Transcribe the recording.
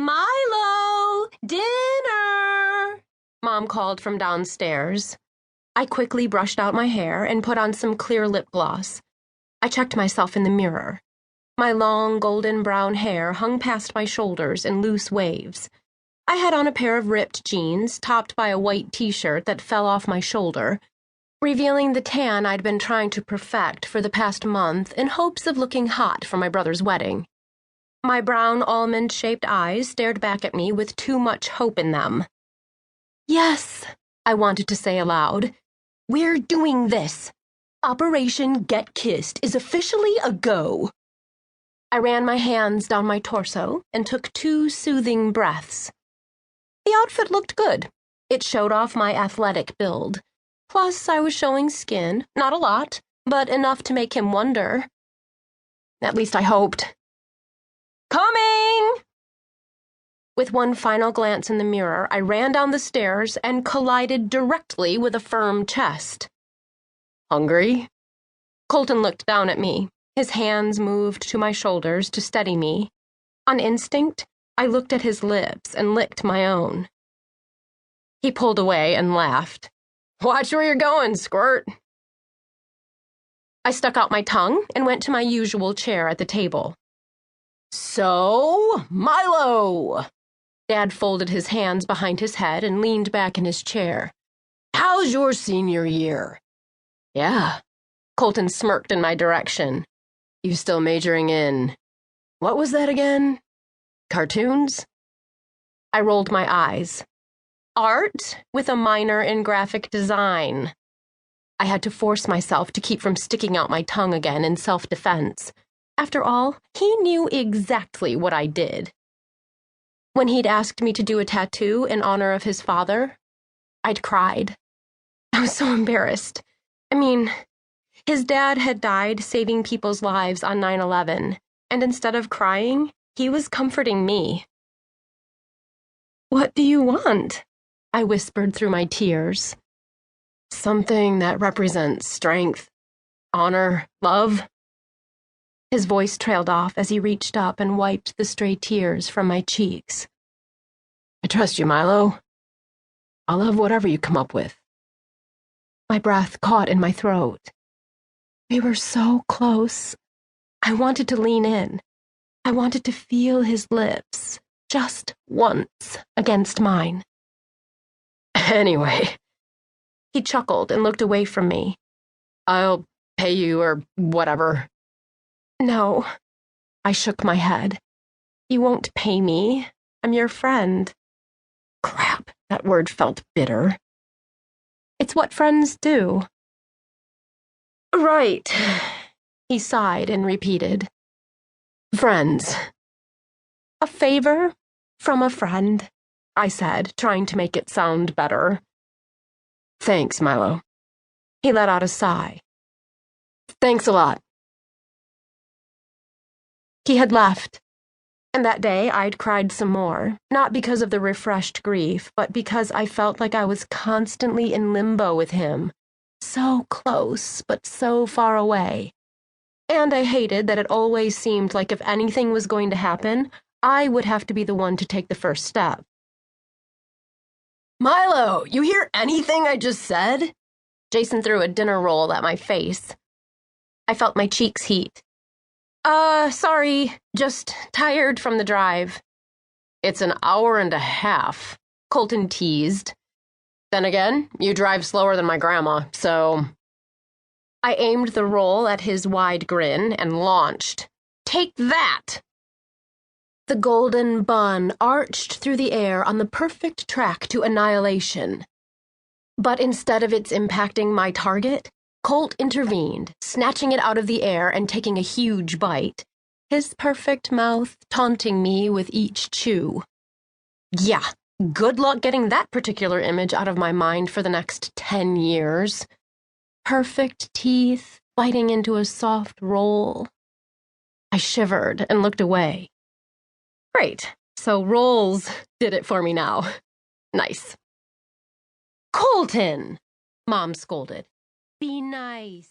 Milo! Dinner! Mom called from downstairs. I quickly brushed out my hair and put on some clear lip gloss. I checked myself in the mirror. My long golden brown hair hung past my shoulders in loose waves. I had on a pair of ripped jeans topped by a white t-shirt that fell off my shoulder, revealing the tan I'd been trying to perfect for the past month in hopes of looking hot for my brother's wedding. My brown almond-shaped eyes stared back at me with too much hope in them. "Yes," I wanted to say aloud. "We're doing this. Operation Get Kissed is officially a go." I ran my hands down my torso and took 2 soothing breaths. The outfit looked good. It showed off my athletic build. Plus, I was showing skin, not a lot, but enough to make him wonder. At least I hoped. "Coming!" With one final glance in the mirror, I ran down the stairs and collided directly with a firm chest. "Hungry?" Colton looked down at me. His hands moved to my shoulders to steady me. On instinct, I looked at his lips and licked my own. He pulled away and laughed. "Watch where you're going, squirt." I stuck out my tongue and went to my usual chair at the table. "So, Milo!" Dad folded his hands behind his head and leaned back in his chair. "How's your senior year?" "Yeah." Colton smirked in my direction. "You still majoring in... what was that again? Cartoons?" I rolled my eyes. "Art, with a minor in graphic design." I had to force myself to keep from sticking out my tongue again in self-defense. After all, he knew exactly what I did. When he'd asked me to do a tattoo in honor of his father, I'd cried. I was so embarrassed. I mean, his dad had died saving people's lives on 9/11, and instead of crying, he was comforting me. "What do you want?" I whispered through my tears. "Something that represents strength, honor, love." His voice trailed off as he reached up and wiped the stray tears from my cheeks. "I trust you, Milo. I'll love whatever you come up with." My breath caught in my throat. We were so close. I wanted to lean in. I wanted to feel his lips, just once, against mine. "Anyway," he chuckled and looked away from me. "I'll pay you or whatever." "No." I shook my head. "You won't pay me. I'm your friend." Crap, that word felt bitter. "It's what friends do." "Right," he sighed and repeated. "Friends." "A favor from a friend," I said, trying to make it sound better. "Thanks, Milo." He let out a sigh. "Thanks a lot." He had left, and that day I'd cried some more, not because of the refreshed grief, but because I felt like I was constantly in limbo with him, so close, but so far away. And I hated that it always seemed like if anything was going to happen, I would have to be the one to take the first step. "Milo, you hear anything I just said?" Jason threw a dinner roll at my face. I felt my cheeks heat. Sorry, just tired from the drive." "It's an hour and a half," Colton teased. "Then again, you drive slower than my grandma, so..." I aimed the roll at his wide grin and launched. "Take that!" The golden bun arched through the air on the perfect track to annihilation. But instead of its impacting my target, Colt intervened, snatching it out of the air and taking a huge bite, his perfect mouth taunting me with each chew. Yeah, good luck getting that particular image out of my mind for the next 10 years. Perfect teeth biting into a soft roll. I shivered and looked away. Great, so rolls did it for me now. Nice. "Colton!" Mom scolded. "Be nice.